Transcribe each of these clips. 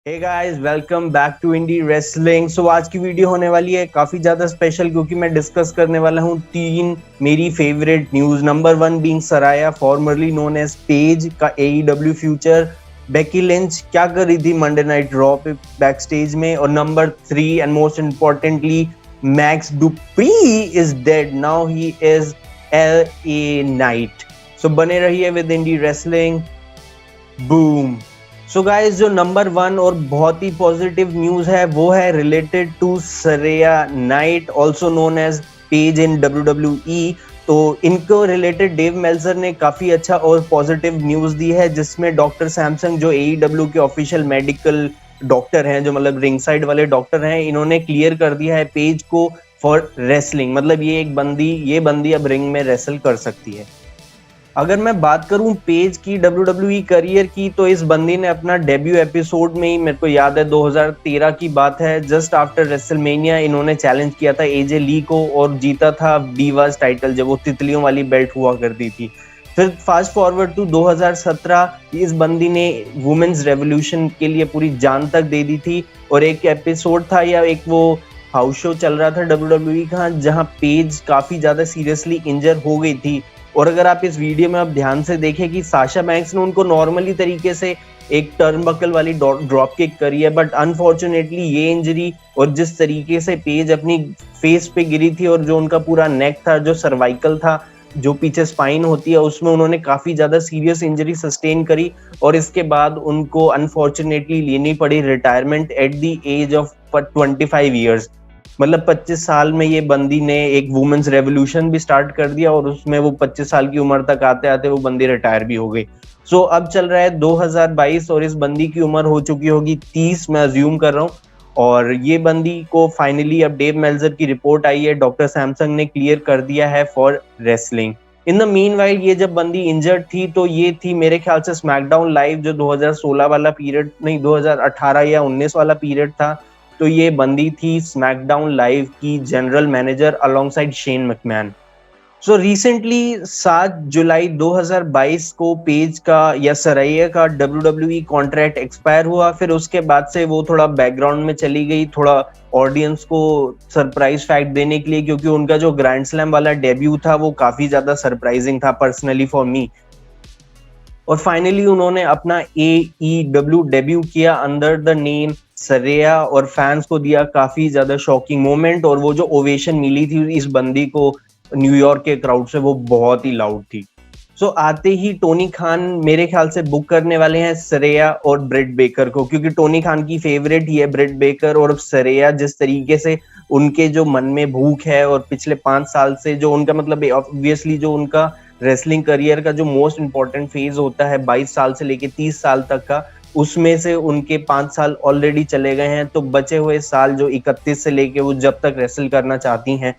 Hey guys, welcome back to indie wrestling. So आज की video होने वाली है काफी ज्यादा स्पेशल क्योंकि मैं डिस्कस करने वाला हूँ तीन मेरी favourite news. Number one being Saraya formerly known as Paige का एईडब्ल्यू फ्यूचर, बेकी लिंच क्या कर रही थी मंडे नाइट रॉ पे बैक स्टेज में, और number three and most importantly Max Dupri is dead, now he is LA Knight. So बने रहिए with indie wrestling. Boom. So guys, जो नंबर वन और बहुत ही पॉजिटिव न्यूज है वो है related to Saraya Knight, also known as Paige in WWE। तो इनको रिलेटेड डेव मेल्जर ने काफी अच्छा और पॉजिटिव न्यूज दी है, जिसमें डॉक्टर सैमसंग जो AEW के ऑफिशियल मेडिकल डॉक्टर हैं, जो मतलब रिंग साइड वाले डॉक्टर हैं, इन्होंने क्लियर कर दिया है पेज को फॉर रेसलिंग। मतलब ये बंदी अब रिंग में रेसल कर सकती है। अगर मैं बात करूं पेज की WWE करियर की, तो इस बंदी ने अपना डेब्यू एपिसोड में ही, मेरे को याद है 2013 की बात है, जस्ट आफ्टर रेसलमेनिया इन्होंने चैलेंज किया था AJ ली को और जीता था डीवास टाइटल, जब वो तितलियों वाली बेल्ट हुआ करती थी। फिर फास्ट फॉरवर्ड टू 2017, इस बंदी ने वुमेन्स रेवोल्यूशन के लिए पूरी जान तक दे दी थी, और एक एपिसोड था या एक वो हाउस शो चल रहा था WWE का, जहां पेज काफी ज्यादा सीरियसली इंजर हो गई थी। और अगर आप इस वीडियो में आप ध्यान से देखें कि साशा बैंक्स ने उनको नॉर्मली तरीके से एक टर्नबकल वाली ड्रॉप किक करी है, बट अनफॉर्चुनेटली ये इंजरी और जिस तरीके से पेज अपनी फेस पे गिरी थी और जो उनका पूरा नेक था, जो सर्वाइकल था, जो पीछे स्पाइन होती है, उसमें उन्होंने काफी ज्यादा सीरियस इंजरी सस्टेन करी, और इसके बाद उनको अनफॉर्चुनेटली लेनी पड़ी retirement at the age of 25 years. मतलब 25 साल में ये बंदी ने एक वुमेन्स रेवोल्यूशन भी स्टार्ट कर दिया, और उसमें वो 25 साल की उम्र तक आते आते वो बंदी रिटायर भी हो गई। सो अब चल रहा है 2022 और इस बंदी की उम्र हो चुकी होगी 30, मैं अज्यूम कर रहा हूँ। और ये बंदी को फाइनली अब डेव मेल्जर की रिपोर्ट आई है, डॉक्टर सैमसंग ने क्लियर कर दिया है for wrestling. In the meanwhile ये जब बंदी इंजर्ड थी तो ये थी मेरे ख्याल से स्मैकडाउन लाइव, जो 2016 वाला पीरियड, नहीं 2018 या 19 वाला पीरियड था। तो ये बंदी थी स्मैकडाउन लाइव की general manager alongside Shane McMahon. So recently 7 जुलाई 2022 को पेज का या सरैया का WWE कॉन्ट्रैक्ट एक्सपायर हुआ। फिर उसके बाद से वो थोड़ा बैकग्राउंड में चली गई, थोड़ा ऑडियंस को सरप्राइज फैक्ट देने के लिए, क्योंकि उनका जो ग्रैंड स्लैम वाला डेब्यू था वो काफी ज्यादा सरप्राइजिंग था पर्सनली फॉर मी। और फाइनली उन्होंने अपना AEW डेब्यू किया अंडर द नेम सरेया, और फैंस को दिया काफी ज्यादा शॉकिंग मोमेंट, और वो जो ओवेशन मिली थी इस बंदी को न्यूयॉर्क के क्राउड से, वो बहुत ही लाउड थी। सो आते ही टोनी खान मेरे ख्याल से बुक करने वाले हैं सरेया और ब्रेट बेकर को, क्योंकि टोनी खान की फेवरेट ही है ब्रेट बेकर। और सरेया जिस तरीके से उनके जो मन में भूख है, और पिछले 5 साल से जो उनका, मतलब ऑब्वियसली जो उनका रेसलिंग करियर का जो मोस्ट इंपॉर्टेंट फेज होता है 22 साल से लेके 30 साल तक का, उसमें से उनके 5 साल ऑलरेडी चले गए हैं। तो बचे हुए साल जो 31 से लेके वो जब तक रेसल करना चाहती हैं,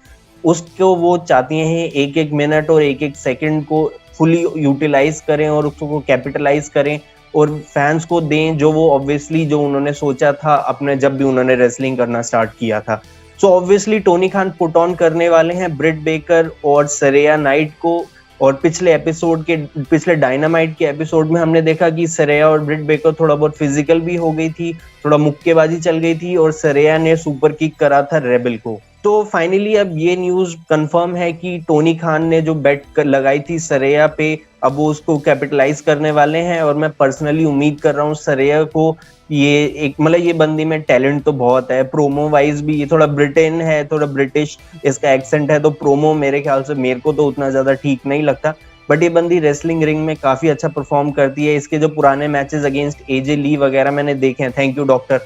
उसको वो चाहती हैं एक एक मिनट और एक एक सेकंड को फुली यूटिलाइज करें और उसको कैपिटलाइज करें, और फैंस को दें जो वो ऑब्वियसली जो उन्होंने सोचा था अपने जब भी उन्होंने रेसलिंग करना स्टार्ट किया था। So obviously Tony Khan put on करने वाले हैं ब्रिट बेकर और सरेया नाइट को। और पिछले डायनामाइट के एपिसोड में हमने देखा कि सरेया और ब्रिट बेकर थोड़ा बहुत फिजिकल भी हो गई थी, थोड़ा मुक्केबाजी चल गई थी, और सरेया ने सुपर किक करा था रेबल को। तो फाइनली अब ये न्यूज कंफर्म है कि टोनी खान ने जो बेट लगाई थी सरेया पे, अब वो उसको कैपिटलाइज करने वाले हैं। और मैं पर्सनली उम्मीद कर रहा हूँ सरेया को, ये एक मतलब ये बंदी में टैलेंट तो बहुत है, प्रोमो वाइज भी ये थोड़ा ब्रिटेन है, थोड़ा ब्रिटिश इसका एक्सेंट है, तो प्रोमो मेरे ख्याल से मेरे को तो उतना ज्यादा ठीक नहीं लगता, बट ये बंदी रेसलिंग रिंग में काफी अच्छा परफॉर्म करती है। इसके जो पुराने मैचेस अगेंस्ट AJ ली वगैरह मैंने देखे हैं, थैंक यू डॉक्टर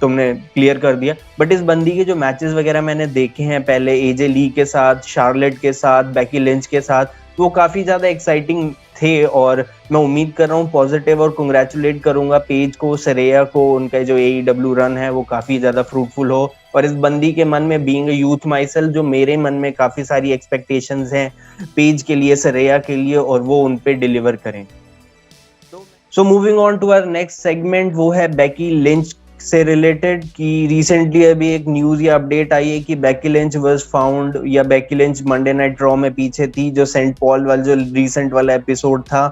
तुमने क्लियर कर दिया, बट इस बंदी के जो मैचेस वगैरह मैंने देखे हैं पहले AJ ली के साथ, शार्लेट के साथ, बेकी लिंच के साथ, वो काफी ज्यादा एक्साइटिंग थे। और मैं उम्मीद कर रहा हूँ पॉजिटिव, और कंग्रेचुलेट करूंगा पेज को, सरेया को, उनका जो AEW रन है वो काफी ज्यादा फ्रूटफुल हो। और इस बंदी के मन में बीइंग अ यूथ माइसेल्फ, जो मेरे मन में काफी सारी एक्सपेक्टेशंस हैं पेज के लिए, सरेया के लिए, और वो उन पे डिलीवर करें। So moving on to our next segment, वो है बेकी लिंच से रिलेटेड। कि रिसेंटली अभी एक न्यूज या अपडेट आई है कि बेकी लिंच वाज फाउंड, या Becky Lynch Monday night raw में पीछे थी, जो सेंट पॉल वाला जो रिसेंट वाला एपिसोड था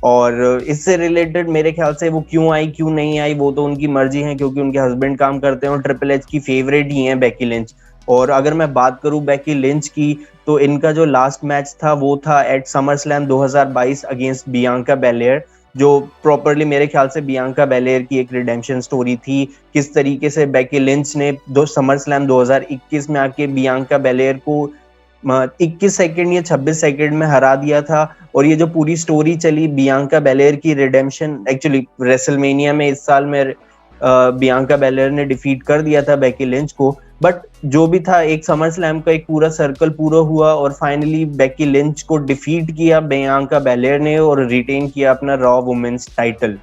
और इससे रिलेटेड मेरे ख्याल से वो क्यों आई क्यों नहीं आई वो तो उनकी मर्जी है, क्योंकि उनके हस्बैंड काम करते हैं और ट्रिपल एच की फेवरेट ही हैं बेकी लिंच। और अगर मैं बात करूं बेकी लिंच की, तो इनका जो लास्ट मैच था वो था at SummerSlam 2022 against Bianca Belair, जो प्रॉपरली मेरे ख्याल से बियांका बेलेयर की एक रिडेम्पशन स्टोरी थी। किस तरीके से बेकी लिंच ने दो समर स्लैम 2021 में आके बियांका बेलेयर को 21 सेकंड या 26 सेकंड में हरा दिया था। और ये जो पूरी स्टोरी चली बियांका बेलेयर की रिडेम्पशन, एक्चुअली रेसलमेनिया में इस साल में बियांका बेलेयर ने डिफीट कर दिया था बेकी लिंच को। बट जो भी था, एक समर स्लैम का एक पूरा सर्कल पूरा हुआ और फाइनली बेकी लिंच को डिफीट किया बियांका बेलेयर ने और रिटेन किया अपना रॉ वुमेन्स टाइटल।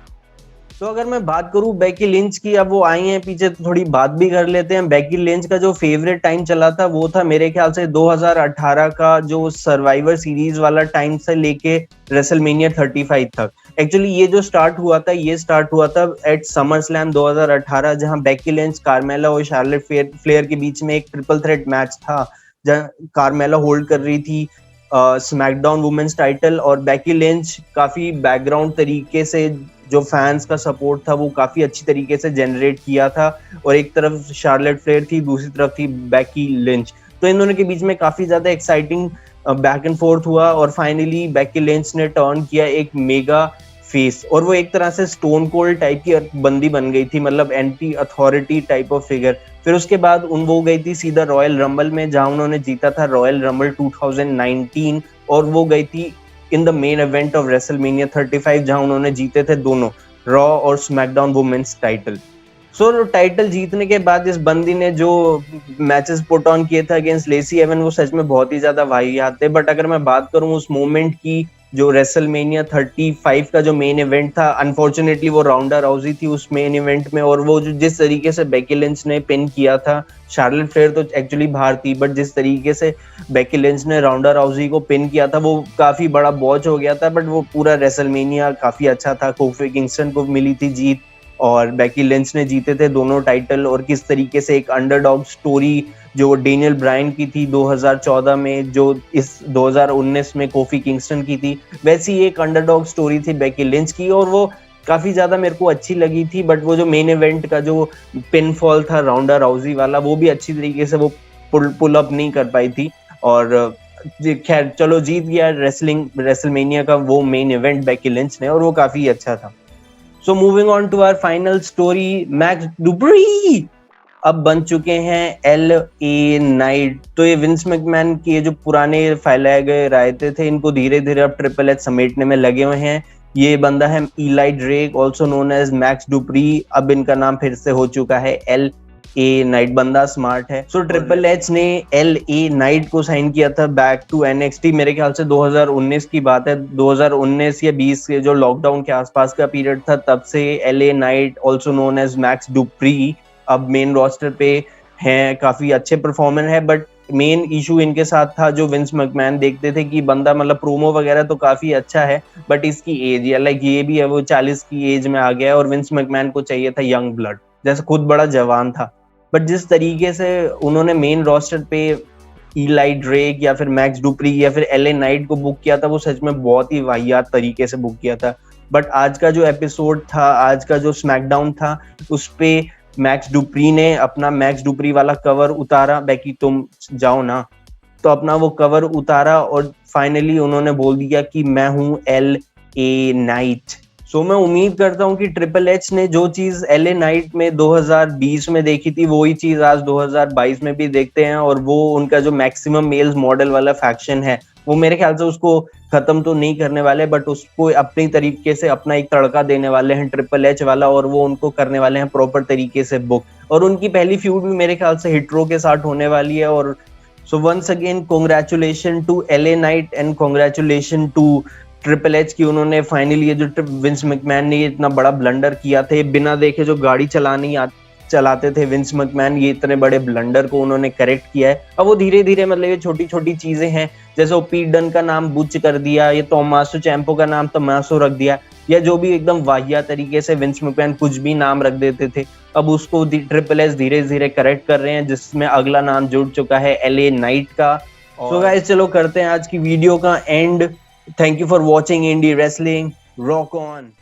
तो अगर मैं बात करूं बेकी लिंच की, अब वो आई हैं पीछे तो थोड़ी बात भी कर लेते हैं। बेकी लिंच का जो फेवरेट टाइम चला था वो था मेरे ख्याल से 2018 का जो सर्वाइवर सीरीज वाला टाइम से लेके रेसलमेनिया 35 तक। एक्चुअली ये जो स्टार्ट हुआ था एट समर स्लैम 2018, जहां बेकी लिंच, कार्मेला और शार्लेट फ्लेयर के बीच में एक ट्रिपल थ्रेट मैच था, जहां कार्मेला होल्ड कर रही थी स्मैकडाउन वुमेन्स टाइटल और बेकी लिंच काफी बैकग्राउंड तरीके से, जो फैंस का सपोर्ट था वो काफी अच्छी तरीके से जनरेट किया था। और एक तरफ शार्लेट फ्लेयर थी, दूसरी तरफ थी बेकी लिंच। तो इन दोनों के बीच में काफी ज्यादा एक्साइटिंग बैक एंड फोर्थ हुआ और फाइनली बेकी लिंच ने टर्न किया एक मेगा फेस, और वो एक तरह से स्टोन कोल्ड टाइप की बंदी बन गई थी, मतलब anti authority type of figure. फिर उसके बाद वो गई थी सीधा रॉयल रंबल में, जहां उन्होंने जीता था रॉयल रंबल 2019, और वो गई थी in the main event of WrestleMania 35, जहां उन्होंने जीते थे दोनों रॉ और SmackDown women's title. So title जीतने के बाद इस बंदी ने जो मैचेस पुट ऑन किए थे अगेंस्ट लेसी एवन, वो सच में बहुत ही ज्यादा वाहियात थे। बट अगर मैं बात करूं उस मोमेंट की, जो रेसलमेनिया 35 का जो मेन इवेंट था, अनफॉर्चुनेटली वो राउंडा राउजी थी उस मेन इवेंट में। और वो जो जिस तरीके से बेकी लिंच ने पिन किया था, शार्लेट फ्लेयर तो एक्चुअली बाहर थी, बट जिस तरीके से बेकी लिंच ने राउंडा राउजी को पिन किया था वो काफी बड़ा बॉच हो गया था। बट वो पूरा रेसलमेनिया काफी अच्छा था, कोफी किंगस्टन को मिली थी जीत और बेकी लिंच ने जीते थे दोनों टाइटल। और किस तरीके से एक अंडरडॉग स्टोरी जो डेनियल ब्रायन की थी 2014 में, जो इस 2019 में कोफी किंगस्टन की थी, वैसी एक अंडरडॉग स्टोरी थी बेकी लिंच की, और वो काफी ज्यादा मेरे को अच्छी लगी थी। बट वो जो मेन इवेंट का जो पिनफॉल था राउंडा राउजी वाला, वो भी अच्छी तरीके से वो पुल अप नहीं कर पाई थी। और खैर चलो, जीत गया रेसलमेनिया का वो मेन इवेंट बेकी लिंच ने, और वो काफी अच्छा था। So moving on to our final story, Max Dupri अब बन चुके हैं LA नाइट। तो ये विंस मैकमैन के जो पुराने फैलाए गए रायते थे, इनको धीरे धीरे अब ट्रिपल एच समेटने में लगे हुए हैं। ये बंदा है Eli Drake, also known as Max Dupri. अब इनका नाम फिर से हो चुका है LA नाइट। बंदा स्मार्ट है। सो ट्रिपल एच ने LA नाइट को साइन किया था बैक टू NXT, मेरे ख्याल से 2019 की बात है, 2019 या 20 के जो लॉकडाउन के आसपास का पीरियड था, तब से LA Knight also known as Max Dupri अब मेन रोस्टर पे हैं। काफी अच्छे परफॉर्मर है, बट मेन इशू इनके साथ था जो विंस मैकमैन देखते थे कि बंदा मतलब प्रोमो वगैरह तो काफी अच्छा है, बट इसकी एज, या लाइक ये भी है वो 40 की एज में आ गया है, और विंस मैकमैन को चाहिए था यंग ब्लड, जैसे खुद बड़ा जवान था। बट जिस तरीके से उन्होंने मेन रोस्टर पे इलाई ड्रेक या फिर मैक्स डुप्री या फिर LA नाइट को बुक किया था, वो सच में बहुत ही वाहियात तरीके से बुक किया था। बट आज का जो एपिसोड था, आज का जो स्मैकडाउन था, उस पे मैक्स डुप्री ने अपना मैक्स डुप्री वाला कवर उतारा, बेकी तुम जाओ ना, तो अपना वो कवर उतारा और फाइनली उन्होंने बोल दिया कि मैं हूं LA नाइट। सो मैं उम्मीद करता हूं कि ट्रिपल एच ने जो चीज LA नाइट में 2020 में देखी थी, वही चीज आज 2022 में भी देखते हैं। और वो उनका जो मैक्सिमम मेल्स मॉडल वाला फैक्शन है, वो मेरे ख्याल से उसको खत्म तो नहीं करने वाले, बट उसको अपनी तरीके से अपना एक तड़का देने वाले हैं ट्रिपल एच वाला, और वो उनको करने वाले हैं प्रॉपर तरीके से बुक। और उनकी पहली फ्यूड भी मेरे ख्याल से हिट्रो के साथ होने वाली है। और so once again congratulation to LA Knight and congratulation to triple H की उन्होंने फाइनली ये जो विंस मैकमैन ने ये इतना बड़ा ब्लंडर किया था, बिना देखे जो गाड़ी चलाते थे विंस मैकमैन, ये इतने बड़े ब्लंडर को उन्होंने करेक्ट किया है। अब वो धीरे धीरे, मतलब ये छोटी छोटी चीजें हैं, जैसे वो पीट डन का नाम बुच कर दिया, ये टोमासो चैंपो का नाम टोमासो रख दिया, या जो भी एकदम वाहिया तरीके से विंस मैकमैन कुछ भी नाम रख देते थे, अब उसको ट्रिपल एच धीरे धीरे करेक्ट कर रहे हैं, जिसमें अगला नाम जुड़ चुका है LA नाइट का। सो गाइस, चलो करते हैं आज की वीडियो का end. Thank you for watching indie wrestling. Rock on.